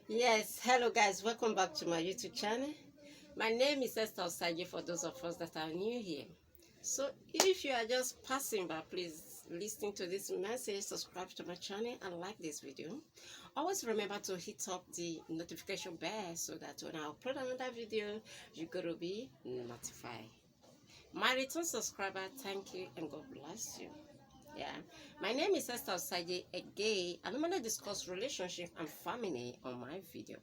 Yes, hello guys, welcome back to my YouTube channel. My name is Esther Osage for those of us that are new here. So if you are just passing by, please listen to this message, subscribe to my channel and like this video. Always remember to hit up the notification bell so that when I upload another video, you're going to be notified. My return subscriber, thank you and God bless you. Yeah, my name is Esther Osage again. I normally discuss relationship and family on my video.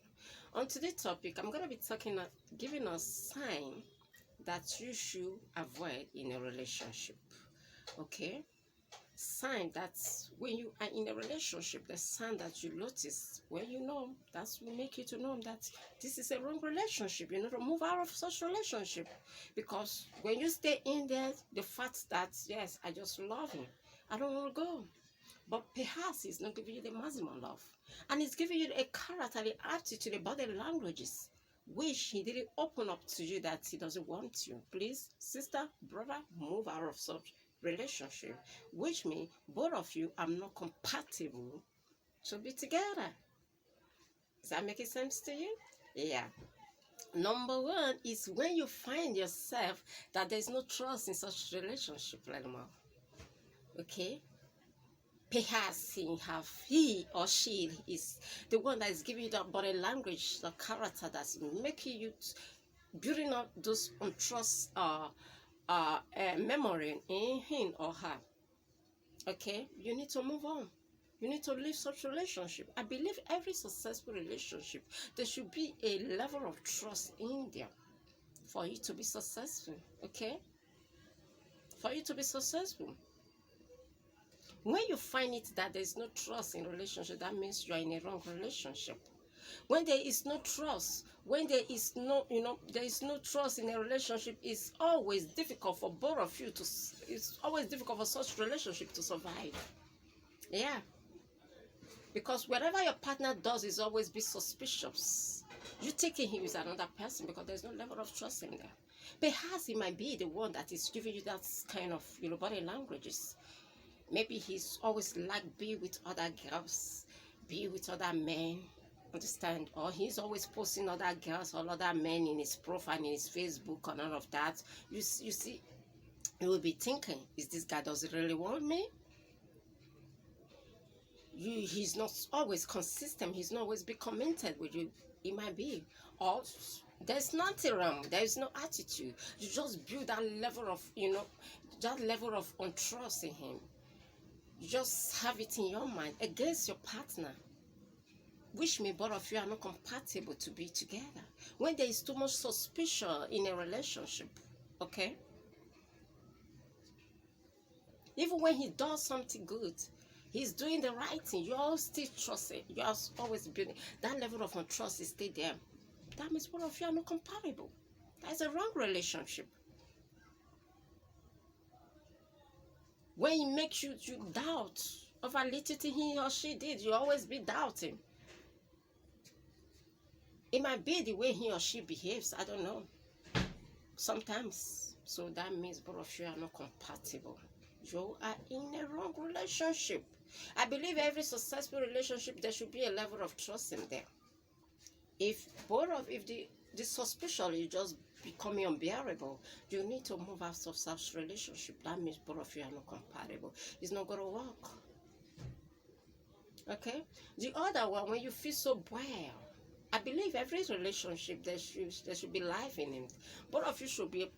On today's topic, I'm going to be giving us sign that you should avoid in a relationship. Okay, sign that when you are in a relationship, the sign that you notice when you know that will make you to know that this is a wrong relationship. You know, to move out of such relationship, because when you stay in there, the fact that yes, I just love him, I don't want to go. But perhaps he's not giving you the maximum love. And he's giving you a character, the attitude, the body languages, which he didn't open up to you that he doesn't want you. Please, sister, brother, move out of such relationship. Which means both of you are not compatible to be together. Is that making sense to you? Yeah. Number one is when you find yourself that there's no trust in such relationship anymore. Okay? Perhaps he or she is the one that is giving you that body language, the character that's making you building up those untrust memory in him or her. Okay, you need to move on. You need to leave such relationship. I believe every successful relationship, there should be a level of trust in there for you to be successful. Okay, for you to be successful. When you find it that there's no trust in relationship, that means you are in a wrong relationship. When there is no trust, when there is no, there is no trust in a relationship, it's always difficult for both of you to, it's always difficult for such relationship to survive. Yeah. Because whatever your partner does is always be suspicious. You taking him as another person because there's no level of trust in there. Perhaps he might be the one that is giving you that kind of, body languages. Maybe he's always like be with other girls, be with other men, understand? Or he's always posting other girls or other men in his profile, in his Facebook and all of that. You see, you will be thinking, is this guy, does he really want me? He's not always consistent. He's not always be commented with you. It might be. Or there's nothing wrong. There's no attitude. You just build that level of, that level of untrust in him. You just have it in your mind against your partner, which means both of you are not compatible to be together. When there is too much suspicion in a relationship, okay? Even when he does something good, he's doing the right thing, you all still trust it. You are always building that level of untrust is still there. That means both of you are not compatible. That's a wrong relationship. When he makes you doubt over little thing he or she did, you always be doubting. It might be the way he or she behaves, I don't know. Sometimes. So that means both of you are not compatible. You are in a wrong relationship. I believe every successful relationship, there should be a level of trust in there. If the suspicion is just becoming unbearable, you need to move out of such relationship. That means both of you are not compatible. It's not going to work. Okay? The other one, when you feel so well, I believe every relationship there should be life in it. Both of you should be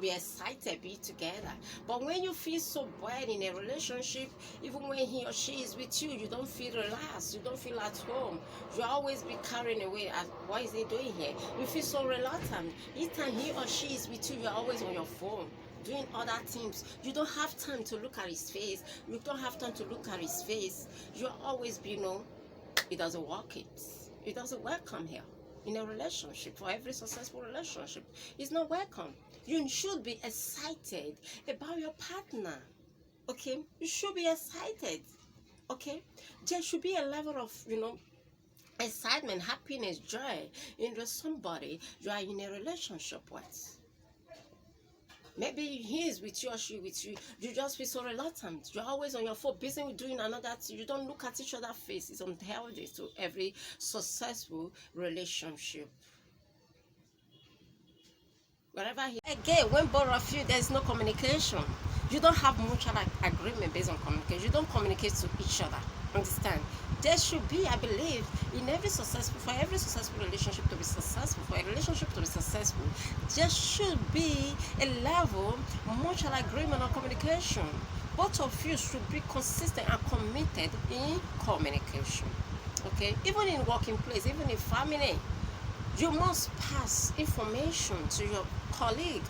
excited, be together. But when you feel so bored in a relationship, even when he or she is with you, you don't feel relaxed, you don't feel at home. You always be carrying away as what is he doing here? You feel so reluctant. Each time he or she is with you, you're always on your phone doing other things. You don't have time to look at his face. You don't have time to look at his face. You're always be, it doesn't work. It doesn't welcome here. In a relationship, for every successful relationship, it's not welcome. You should be excited about your partner. Okay, you should be excited. Okay, there should be a level of excitement, happiness, joy in somebody you are in a relationship with. Maybe he is with you or she with you. You just feel so reluctant. You're always on your phone, busy with doing another thing. You don't look at each other's face. It's unhealthy to every successful relationship. Wherever he again, when both of you there's no communication, you don't have mutual agreement based on communication. You don't communicate to each other. Understand? There should be, I believe, in every successful relationship to be successful, for a relationship to be successful, there should be a level mutual agreement on communication. Both of you should be consistent and committed in communication. Okay, even in working place, even in family, you must pass information to your colleague.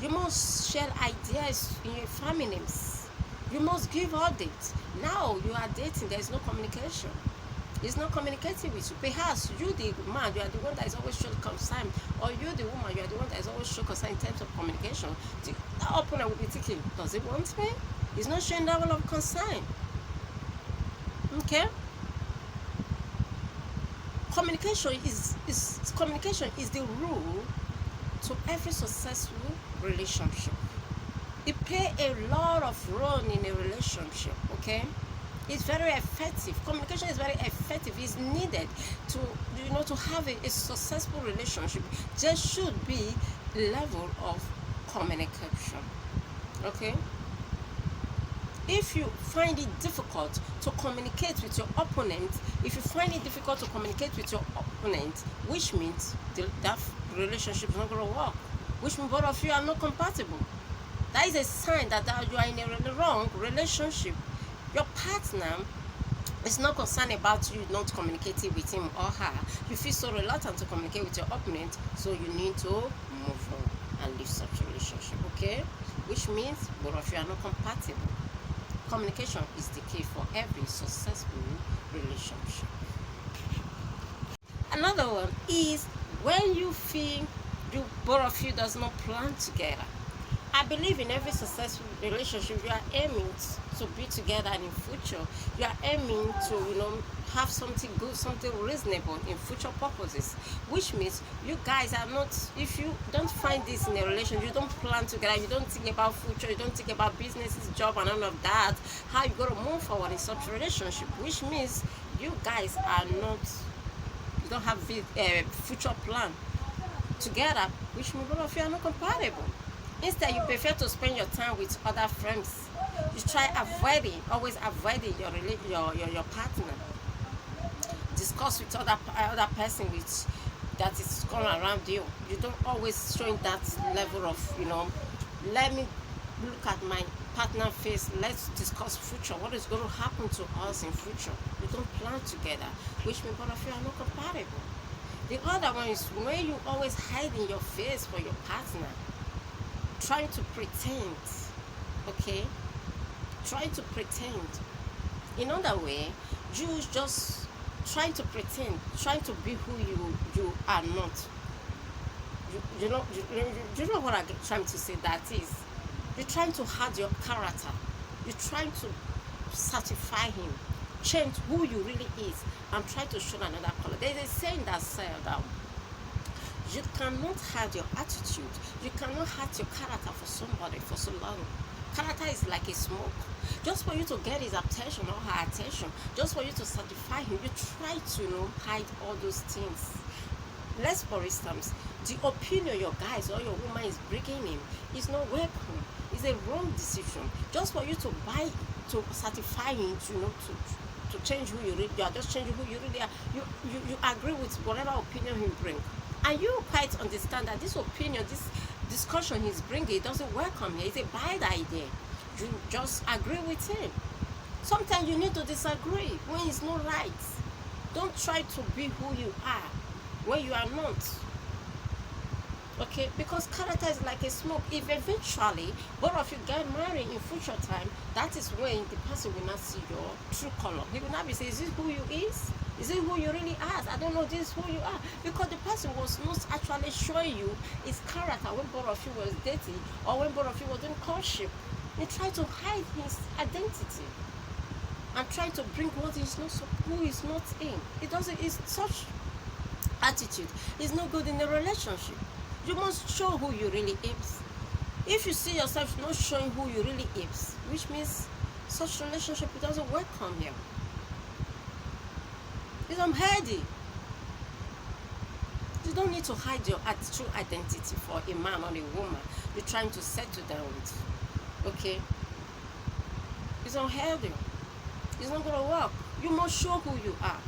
You must share ideas in your families. You must give updates. Now you are dating, there is no communication. It's not communicating with you. Perhaps you, the man, you are the one that is always showing concern, or you, the woman, you are the one that is always showing concern in terms of communication. The opponent will be thinking, does it want me? He's not showing that level of concern. Okay? Communication is the rule to every successful relationship. It plays a lot of role in a relationship. Okay, it's very effective. Communication is very effective. It's needed to to have a successful relationship. There should be level of communication. Okay. If you find it difficult to communicate with your opponent, which means that relationship is not going to work, which means both of you are not compatible. That is a sign that you are in a wrong relationship. Your partner is not concerned about you not communicating with him or her. You feel so reluctant to communicate with your opponent, so you need to move on and leave such a relationship. Okay, which means both of you are not compatible. Communication is the key for every successful relationship. Another one is when you feel both of you does not plan together. I believe in every successful relationship, you are aiming to be together in future. You are aiming to, have something good, something reasonable in future purposes. Which means you guys are not, if you don't find this in a relationship, you don't plan together, you don't think about future, you don't think about businesses, job, and all of that, how you gotta move forward in such a relationship. Which means you guys are not, you don't have future plan together, which means both of you are not compatible. Instead, you prefer to spend your time with other friends. You try always avoiding your partner. Discuss with other person that is going around you. You don't always showing that level of, let me look at my partner face. Let's discuss future. What is going to happen to us in future? You don't plan together, which means both of you are not compatible. The other one is when you always hiding your face for your partner. Trying to pretend, okay? Trying to pretend. In other way, you just trying to pretend, trying to be who you are not. You know what I'm trying to say? That is, you're trying to hide your character. You're trying to certify him, change who you really is, and try to show another color. There's a saying that says that you cannot hide your attitude. You cannot hide your character for somebody for so long. Character is like a smoke. Just for you to get his attention or her attention, just for you to satisfy him, you try to hide all those things. Let's, for instance, the opinion your guys or your woman is bringing in is not welcome. It's a wrong decision. Just for you to satisfy him, to change who you really are, just changing who you really are. You agree with whatever opinion he brings. And you quite understand that this opinion, this discussion he's bringing, it doesn't welcome you. It's a bad idea. You just agree with him. Sometimes you need to disagree when it's not right. Don't try to be who you are when you are not. Okay, because character is like a smoke. If eventually both of you get married in future time, that is when the person will not see your true color. He will not be saying, is this who you is? Is it who you really are? I don't know, this is who you are. Because the person was not actually showing you his character when both of you was dating or when both of you was in courtship. He tried to hide his identity and try to bring what is not who is not in. It's such attitude is not good in a relationship. You must show who you really is. If you see yourself not showing who you really is, which means such relationship doesn't welcome you. It's unhealthy. You don't need to hide your true identity for a man or a woman you're trying to settle down with. Okay? It's unhealthy. It's not gonna work. You must show who you are.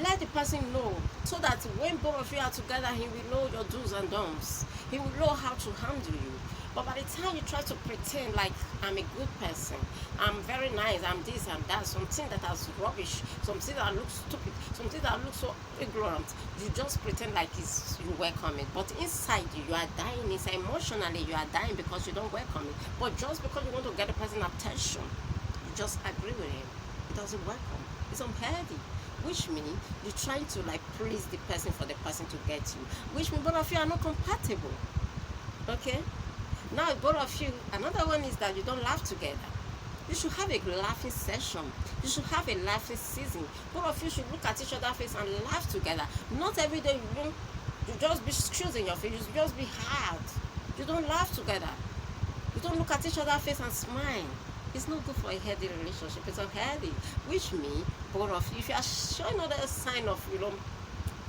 Let the person know, so that when both of you are together, he will know your do's and don'ts. He will know how to handle you. But by the time you try to pretend like I'm a good person, I'm very nice, I'm this and that, something that is rubbish, something that looks stupid, something that looks so ignorant, you just pretend like you welcome it. But inside you are dying. Inside emotionally, you are dying because you don't welcome it. But just because you want to get the person's attention, you just agree with him. It doesn't welcome. It's unhealthy. Which means you're trying to like please the person for the person to get you. Which means both of you are not compatible. Okay? Now both of you, another one is that you don't laugh together. You should have a laughing session. You should have a laughing season. Both of you should look at each other's face and laugh together. Not every day you just be screwing your face. You just be hard. You don't laugh together. You don't look at each other's face and smile. It's not good for a healthy relationship. It's unhealthy. Which means both of you, if you are showing other sign of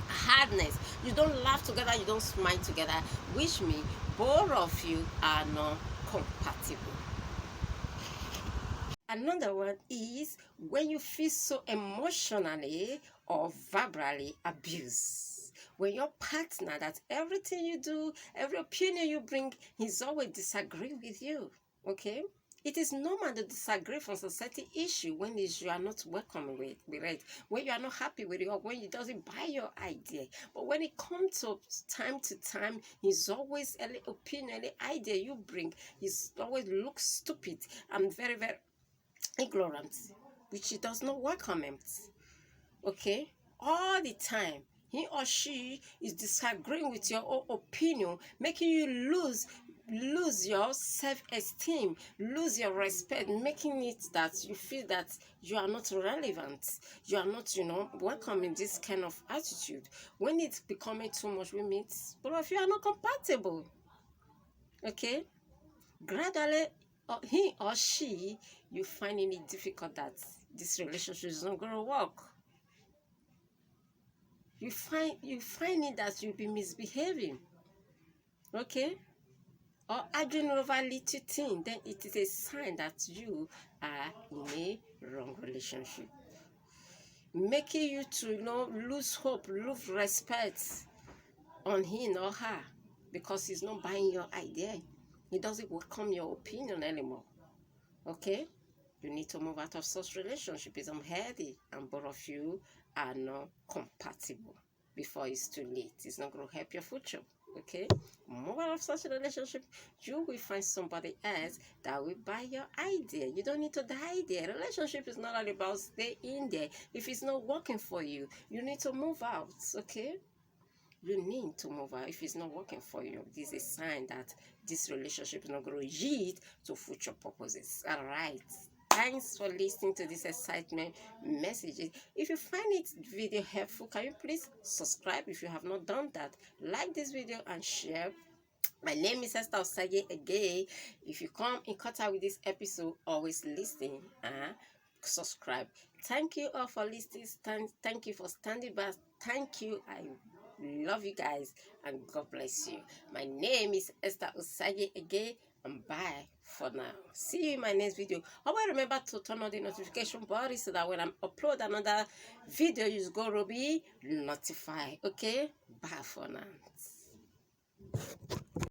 hardness, you don't laugh together, you don't smile together, which means both of you are not compatible. Another one is when you feel so emotionally or verbally abused. When your partner, that everything you do, every opinion you bring, he's always disagree with you. Okay? It is normal to disagree from a certain issue when you are not welcome with it, when you are not happy with it, or when he doesn't buy your idea. But when it comes to time, he's always any opinion, any idea you bring, he's always looks stupid and very, very ignorant, which he does not welcome him. Okay? All the time, he or she is disagreeing with your own opinion, making you lose your self-esteem, lose your respect, making it that you feel that you are not relevant, you are not, welcome in this kind of attitude. When it's becoming too much, we meet, both of you are not compatible. Okay? Gradually, he or she, you finding it difficult that this relationship is not going to work. You find it that you'll be misbehaving. Okay? Or arguing over little thing, then it is a sign that you are in a wrong relationship. Making you to lose hope, lose respect on him or her because he's not buying your idea. He doesn't welcome your opinion anymore. Okay? You need to move out of such relationship. It's unhealthy, and both of you are not compatible before it's too late. It's not going to help your future. Okay? Move out of such a relationship. You will find somebody else that will buy your idea. You don't need to die there. Relationship is not all about stay in there. If it's not working for you, you need to move out. Okay? You need to move out. If it's not working for you, this is a sign that this relationship is not going to yield to future purposes. All right. Thanks for listening to this excitement messages. If you find it video helpful, can you please subscribe if you have not done that? Like this video and share. My name is Esther Osage again. If you come in contact with this episode, always listen and subscribe. Thank you all for listening. Thank you for standing by. Thank you. I love you guys and God bless you. My name is Esther Osage again, and bye for now. See you in my next video. Always remember to turn on the notification bell so that when I upload another video, you're going to be notified. Okay? Bye for now.